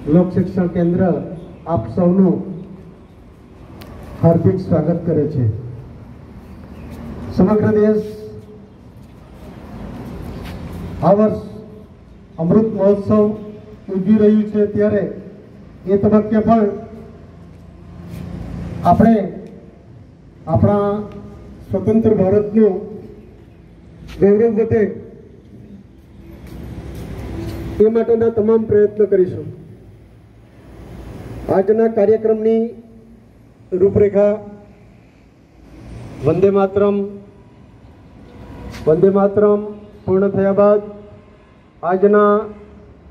लोक शिक्षण केंद्र आप सौनु हार्दिक स्वागत करे छे। समग्र देश आ वर्ष अमृत महोत्सव उजवी रह्यु छे त्यारे ए तबक्के पण आपणे आपणा स्वतंत्र भारतनु गौरव वधे ए माटेना तमाम प्रयत्न करीशुं। आजना कार्यक्रमनी रूपरेखा वंदे मातरम पूर्ण थया बाद आजना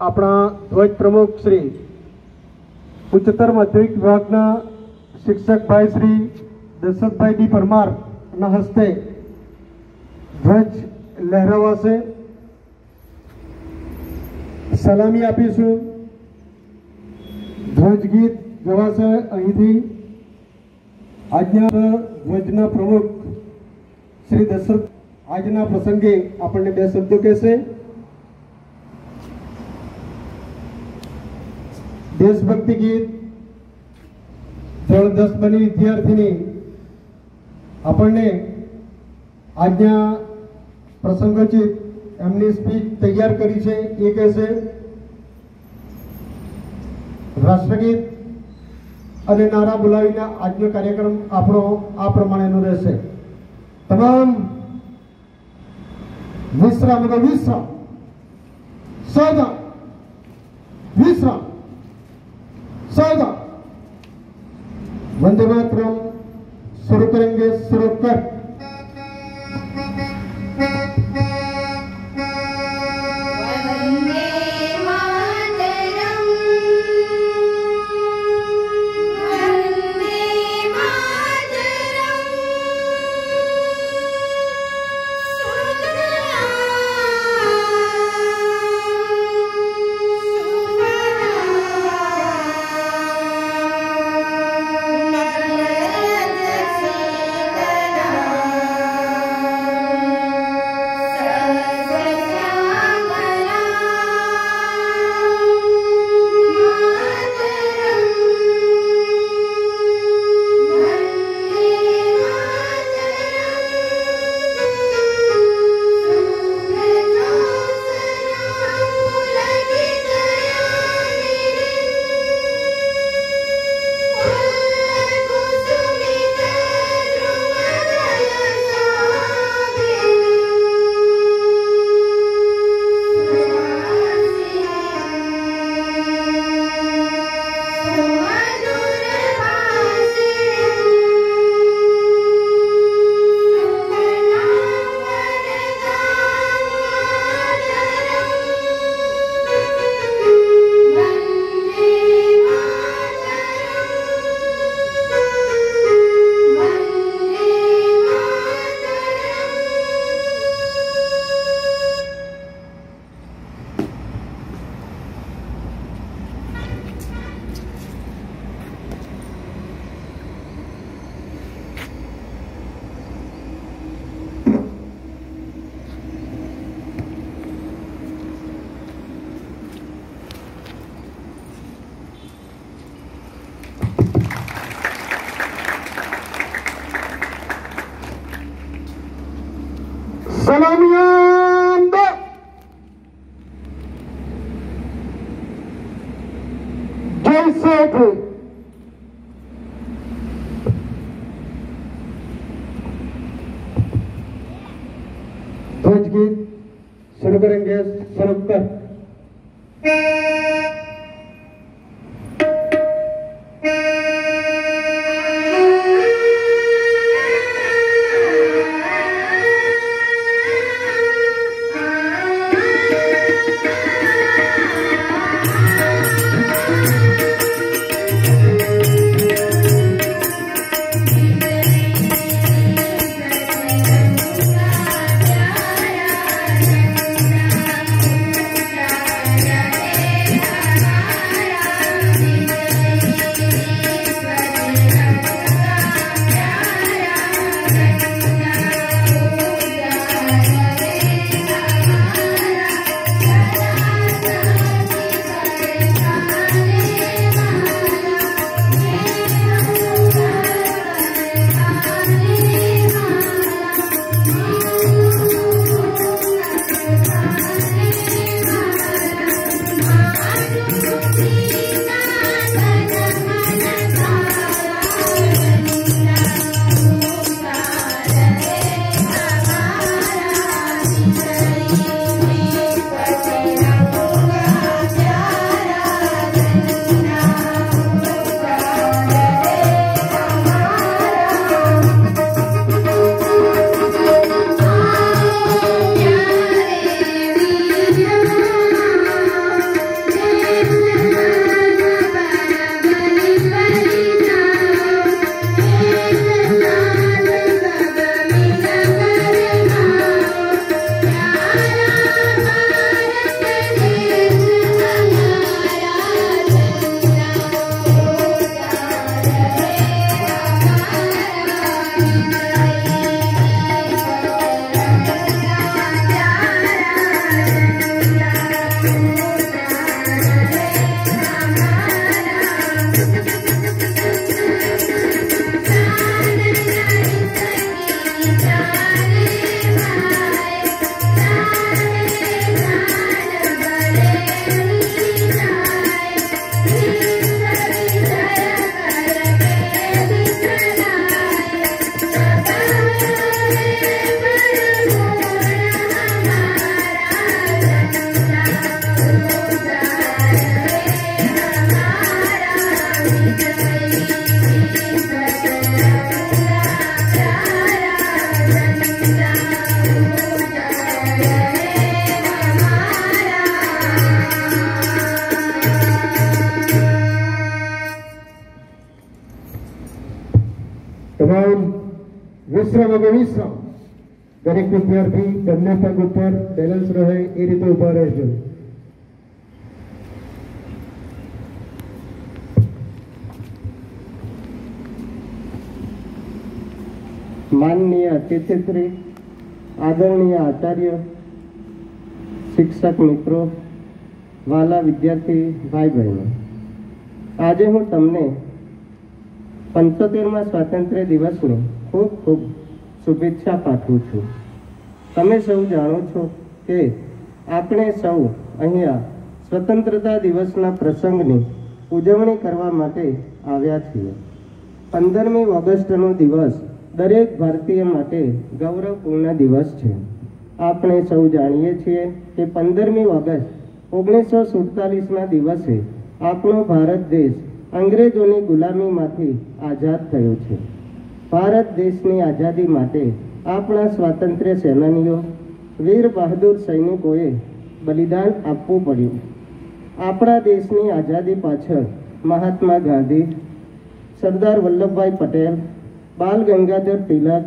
अपना ध्वज प्रमुख श्री उच्चतर माध्यमिक विभागना शिक्षक भाई श्री दशरथ भाई डी परमार ना हस्ते ध्वज लहरावासे। सलामी आपीशुं। ध्वज गीत गवासे अहींथी। आजना ध्वजना प्रमुख श्री दशरथ आजना प्रसंगे आपने बे शब्दों कहेशे। देशभक्ति गीत धोरण 10 बनी विद्यार्थीनी आपने आज्ञा प्रसंगोचित एमनी स्पीच तैयार करी छे। ए कहेशे राष्ट्रगीत अने नारा बोलावीने आजनो कार्यक्रम आपणो आ प्रमाणेनो रहेशे। तमाम विश्राम विश्राम सावधान विश्राम सावधान। वंदे मातरम शुरू करेंगे। शुरू कर सलामियां दो। जैसे थे ध्वज गीत शुरू करेंगे। शुरू कर વિશ્રામ હવે વિશ્રામ. દરેક વિદ્યાર્થી બંને પગ ઉપર બેલેન્સ રહે એ રીતે ઉભા રહેજો. માનનીય અતિથિશ્રી, આદરણીય આચાર્ય, શિક્ષક મિત્રો, વાલા વિદ્યાર્થી ભાઈ બહેનો, આજે હું તમને 75મા સ્વાતંત્ર્ય દિવસની ખૂબ ખૂબ શુભેચ્છા પાઠવું છું. તમે સૌ જાણો છો કે આપણે સૌ અહીંયા સ્વતંત્રતા દિવસના પ્રસંગની ઉજવણી કરવા માટે આવ્યા છીએ. 15મી ઓગસ્ટનો દિવસ દરેક ભારતીય માટે ગૌરવપૂર્ણ દિવસ છે. આપણે સૌ જાણીએ છીએ કે 15મી ઓગસ્ટ 1947ના દિવસે આપણો ભારત દેશ અંગ્રેજોની ગુલામીમાંથી આઝાદ થયો છે. ભારત દેશની આઝાદી માટે આપણા સ્વાતંત્ર્ય સેનાનીઓ, વીર બહાદુર સૈનિકોએ બલિદાન આપવું પડ્યું. આપણા દેશની આઝાદી પાછળ મહાત્મા ગાંધી, સરદાર વલ્લભભાઈ પટેલ, બાલ ગંગાધર તિલક,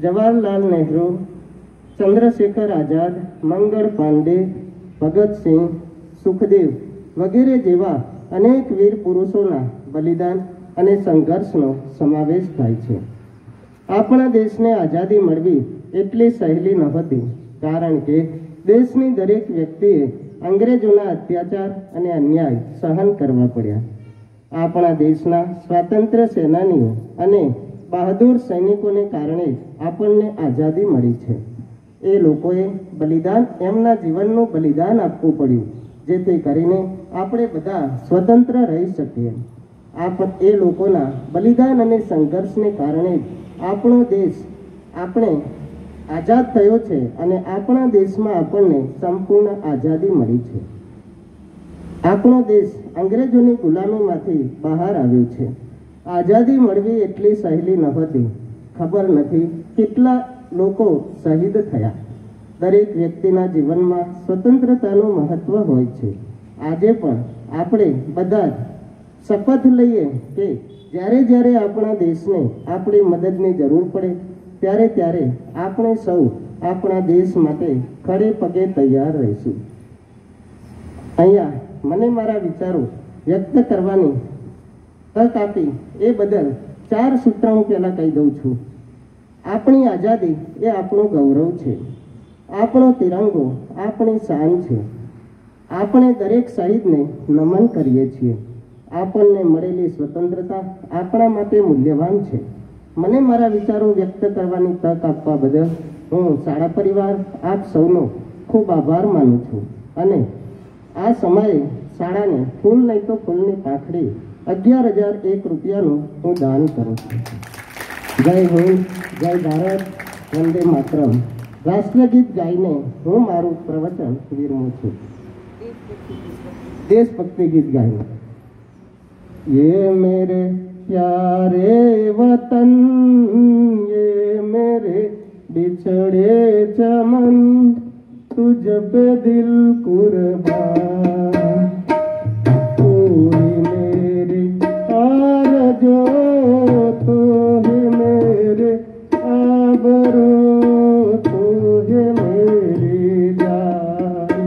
જવાહરલાલ નહેરુ, ચંદ્રશેખર આઝાદ, મંગળ પાંડે, ભગતસિંહ, સુખદેવ વગેરે જેવા અનેક વીર પુરુષોના બલિદાન અને સંઘર્ષનો સમાવેશ થાય છે. આપણા દેશને આઝાદી મળવી એટલી સહેલી નહોતી, કારણ કે દેશની દરેક વ્યક્તિએ અંગ્રેજોના અત્યાચાર અને અન્યાય સહન કરવા પડ્યા. આપણા દેશના સ્વાતંત્ર્ય સેનાનીઓ અને બહાદુર સૈનિકોને કારણે આપણને આઝાદી મળી છે. એ લોકોએ બલિદાન, એમના જીવનનું બલિદાન આપવું પડ્યું, જેથી કરીને આપણે બધા સ્વતંત્ર રહી શકીએ. એ લોકોના બલિદાન અને સંઘર્ષને કારણે આપણો દેશ આઝાદ થયો છે અને આપણા દેશમાં આપણને સંપૂર્ણ આઝાદી મળી છે. આપણો દેશ અંગ્રેજોની ગુલામીમાંથી બહાર આવ્યો છે. આઝાદી મળવી એટલી સહેલી નહોતી. ખબર નથી કેટલા લોકો શહીદ થયા. દરેક વ્યક્તિના જીવનમાં સ્વતંત્રતાનું મહત્વ હોય છે. આજે પણ આપણે બધા શપથ લઈએ કે જ્યારે જ્યારે આપણા દેશને આપણી મદદની જરૂર પડે ત્યારે આપણે સૌ આપણા દેશ માટે ખડે પગે તૈયાર રહીશું. અહીંયા મને મારા વિચારો વ્યક્ત કરવાની તક આપી એ બદલ 4 સૂત્ર હું પહેલા કહી દઉં છું. આપણી આઝાદી એ આપણું ગૌરવ છે. આપણો તિરંગો આપણી શાન છે. આપણે દરેક શહીદને નમન કરીએ છીએ. આપણને મળેલી સ્વતંત્રતા આપણા માટે મૂલ્યવાન છે. મને મારા વિચારો વ્યક્ત કરવાની તક આપવા બદલ હું શાળા પરિવાર આપ સૌનો ખૂબ આભાર માનું છું અને આ સમયે શાળાને ફૂલ નહીં તો ફૂલની પાંખડી 11,001 રૂપિયાનું હું દાન કરું છું. જય હિન્દ, જય ભારત, વંદે માતરમ. રાષ્ટ્રગીત ગાઈને હું મારું પ્રવચન વિરમું છું. देशभक्ति गीत गाएंगे. ये मेरे प्यारे वतन, ये मेरे बिछड़े चमन, तुझ पे दिल कुर्बान. पूरी मेरी आरज़ू तू है मेरे आबरू, तू है मेरी जान.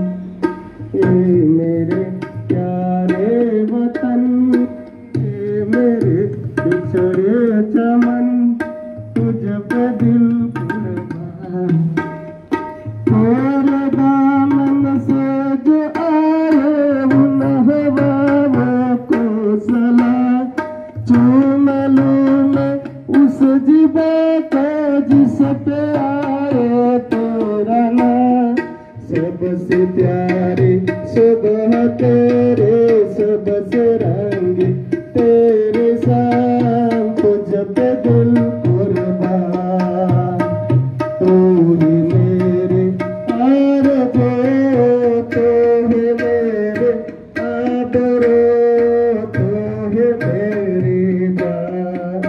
ये मेरे प्यारे वतन, ये मेरे बिछड़े चमन, तुझ पे दिल कुर्बान. तेरे दामन से जो आए उन हवाओं को सलाम, चूम लूं मैं उस जिबा को जिस पे आए तेरा नाम. सबसे प्यारे सुबह तेरे, सबसे रंग तेरे शाम, तुझ पे दिल कुर्बान. तू ही मेरे आरज़ू, तू ही मेरे आबरू, तू ही मेरी जान.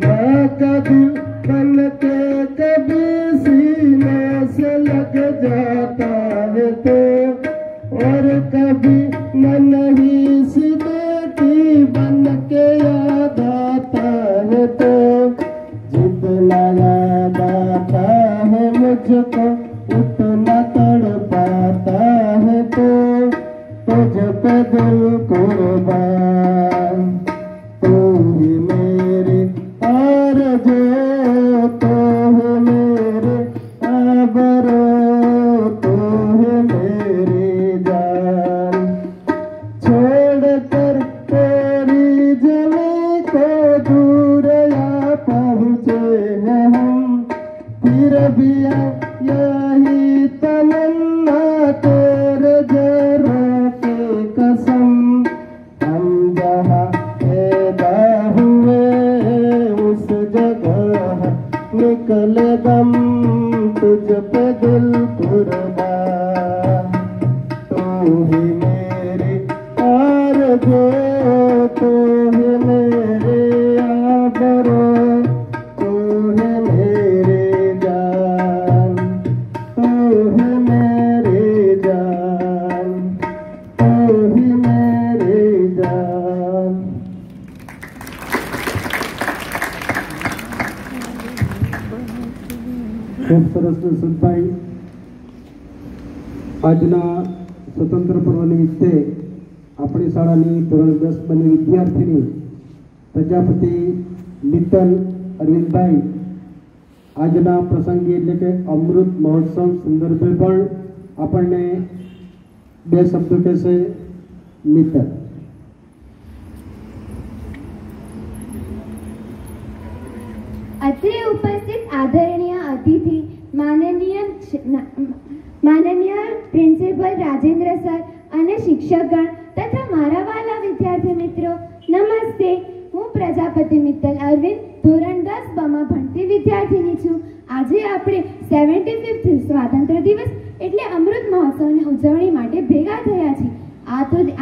माँ का दिल बन के कभी सीने से लग जाता है तो, और कभी मन ही सी बेटी बन के याद आता है तो. जितना तुझ पे दिल कुर्बान, तू ही मेरी आरज़ू, तू ही मेरे आबरू, तू ही मेरी जान। छोड़कर तेरी जमी को दूर या पहुँचे हैं हम, फिर भी यही तमन्ना तेरे जरों की कसम। हम जहाँ पैदा हुए उस जगह निकले दम, तुझ पे दिल कुर्बान, तू ही मेरी आरज़ू, तू ही मेरे आबरू, तू ही मेरी जान, तू ही मेरी जान, तू ही मेरी जान। ખૂબ સરસ દશરથભાઈ, આજના સ્વતંત્ર પર્વ નિમિત્તે આપણી શાળાની ધોરણ 10 બની વિદ્યાર્થીની પ્રજાપતિ મિત્તલ અરવિંદભાઈ આજના પ્રસંગે એટલે કે અમૃત મહોત્સવ સંદર્ભે પણ આપણને બે શબ્દો કહેશે. મિત્તલ. અત્રે ઉપસ્થિત આદરણીય અતિથિ માનનીય પ્રિન્સિપલ રાજેન્દ્ર સર અને શિક્ષકગણ તથા મારા વાલા વિદ્યાર્થી મિત્રો, નમસ્તે. હું પ્રજાપતિ મિત્તલ અરવિંદ ધોરણ 10 બમાં ભણતી વિદ્યાર્થીની છું. આજે આપણે 75th સ્વાતંત્ર્ય દિવસ એટલે અમૃત મહોત્સવની ઉજવણી માટે ભેગા થયા છીએ.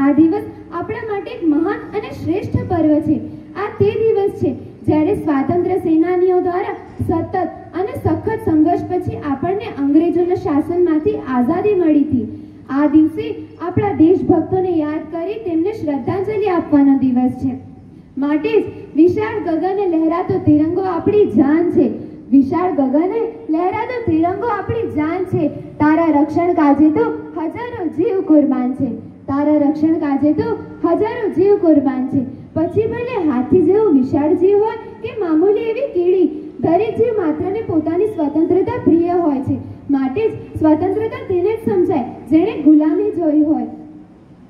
આ દિવસ આપણા માટે એક મહાન અને શ્રેષ્ઠ પર્વ છે. આ તે દિવસ છે જ્યારે સ્વાતંત્ર્ય સેનાનીઓ દ્વારા સતત અને સખત સંઘર્ષ પછી આપણને અંગ્રેજોના શાસનમાંથી આઝાદી મળી હતી. આ દિવસે આપણા દેશભક્તોને યાદ કરી તેમને શ્રદ્ધાંજલિ આપવાનો દિવસ છે. માટે જ વિશાળ ગગને લહેરાતો તિરંગો આપણી જાન છે. વિશાળ ગગને લહેરાતો તિરંગો આપણી જાન છે. તારા રક્ષણ કાજે તો હજારો જીવ કુરબાન છે. તારા રક્ષણ કાજે તો હજારો જીવ કુરબાન છે. પછી ભલે હાથી જેવો વિશાળ જીવ હોય કે મામૂલી એવી કીડી, દરેક જીવ માત્રને પોતાની સ્વતંત્રતા પ્રિય હોય છે. માટે જ સ્વતંત્રતા તેને જ સમજાય જેણે ગુલામી જોઈ હોય.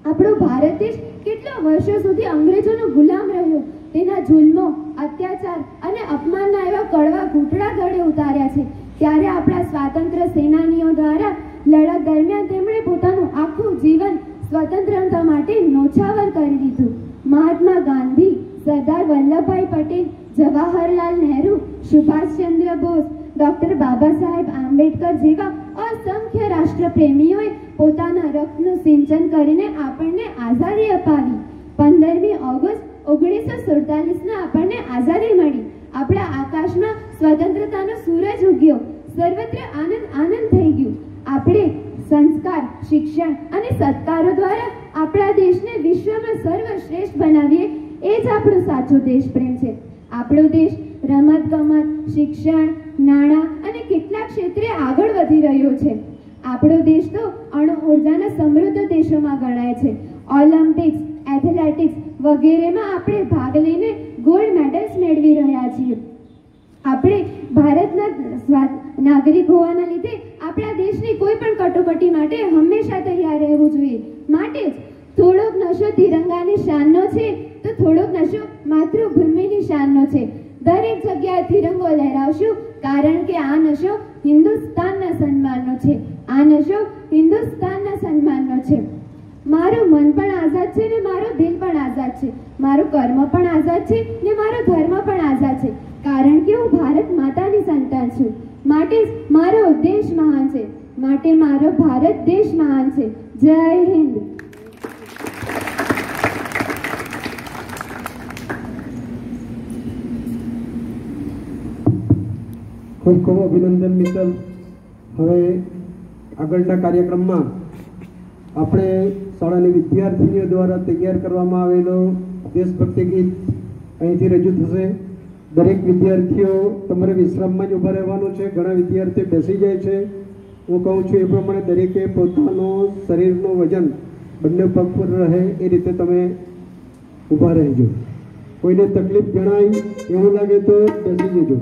આપણો ભારત દેશ કેટલા વર્ષો સુધી અંગ્રેજોનો ગુલામ રહ્યો. તેના જુલ્મો, અત્યાચાર અને અપમાનના એવા કડવા ઘૂંટડા ગળે ઉતાર્યા છે. ત્યારે આપણા સ્વાતંત્ર્ય સેનાનીઓ દ્વારા લડત દરમિયાન તેમણે પોતાનું આખું જીવન સ્વતંત્રતા માટે ન્યોછાવર કરી દીધું. મહાત્મા ગાંધી, સરદાર વલ્લભભાઈ પટેલ, જવાહરલાલ નહેરુ, સુભાષચંદ્ર બોઝ, ડોક્ટર બાબા સાહેબ આંબેડકર જેવા અસંખ્ય રાષ્ટ્રપ્રેમીઓએ પોતાના રક્તનું સિંચન કરીને આપણને આઝાદી અપાવી. 15મી ઓગસ્ટ 1947 આપણને આઝાદી મળી. આપણા આકાશમાં સ્વતંત્રતાનો સૂરજ ઉગ્યો. સર્વત્ર આનંદ આનંદ થઈ ગયું. આપણે સંસ્કાર, શિક્ષણ અને સત્કારો દ્વારા આપણા દેશને વિશ્વમાં સર્વશ્રેષ્ઠ બનાવીએ એ જ આપણો સાચો દેશપ્રેમ છે. આપણો દેશ રમતગમત, શિક્ષણ, નાણાં અને કેટલાક ક્ષેત્રે આગળ વધી રહ્યો છે. આપણો દેશ તો અણુ ઉર્જાના સમૃદ્ધ દેશોમાં ગણાય છે. ઓલિમ્પિક્સ, એથ્લેટિક્સ વગેરેમાં આપણે ભાગ લઈને ગોલ્ડ મેડલ્સ મેળવી રહ્યા છીએ. આપણે ભારતના નાગરિક હોવાના લીધે આપણા દેશની કોઈ પણ કટોકટી માટે હંમેશા તૈયાર રહેવું જોઈએ. માટે જ થોડોક નશો તિરંગાની શાનનો છે તો થોડોક નશો માતૃભૂમિની શાનનો છે. દરેક જગ્યાએ તિરંગો લહેરાવશું, કારણ કે આ નશો હિન્દુસ્તાનના સન્માનનો છે. આ નશો હિન્દુસ્તાનના સન્માનનો છે. મારું મન પણ આઝાદ છે ને મારું દિલ પણ આઝાદ છે. મારું કર્મ પણ આઝાદ છે ને મારો ધર્મ પણ આઝાદ છે. કારણ કે હું ભારત માતાની સંતાન છું. માટે જ મારો દેશ મહાન છે. માટે મારો ભારત દેશ મહાન છે. જય હિન્દ. ખૂબ ખૂબ અભિનંદન મિત્તલ. હવે આગળના કાર્યક્રમમાં આપણે શાળાની વિદ્યાર્થીનીઓ દ્વારા તૈયાર કરવામાં આવેલો દેશભક્તિ ગીત અહીંથી રજૂ થશે. દરેક વિદ્યાર્થીઓ તમારે વિશ્રામમાં જ ઊભા રહેવાનું છે. ઘણા વિદ્યાર્થીઓ બેસી જાય છે. હું કહું છું એ પ્રમાણે દરેકે પોતાનું શરીરનું વજન બંને પગ પર રહે એ રીતે તમે ઊભા રહેજો. કોઈને તકલીફ જણાય એવું લાગે તો બેસી જજો.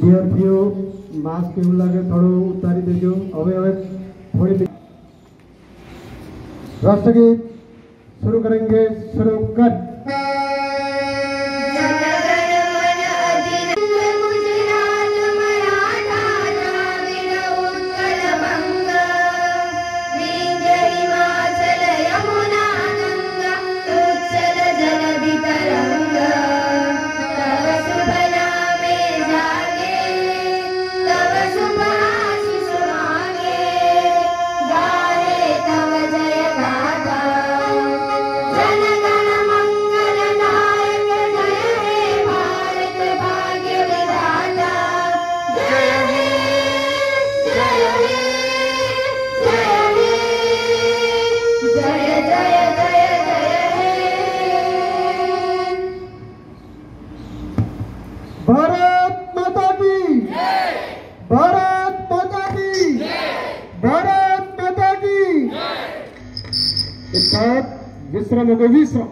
विद्यार्थियों मास्क એવું લાગે થોડું ઉતારી દેજો। હવે थोड़ी राष्ट्रगीत शुरू करेंगे। शुरू कर। भारत माता की जय। भारत माता की जय। भारत माता की जय। विश्राम हो विश्राम।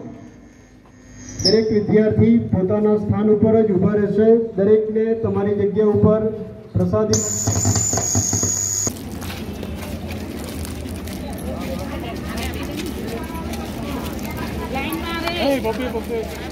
दरेक विद्यार्थी પોતાના સ્થાન ઉપર જ ઊભા રહેશે। દરેકને તમારી જગ્યા ઉપર પ્રસાદી Hey, Bobby.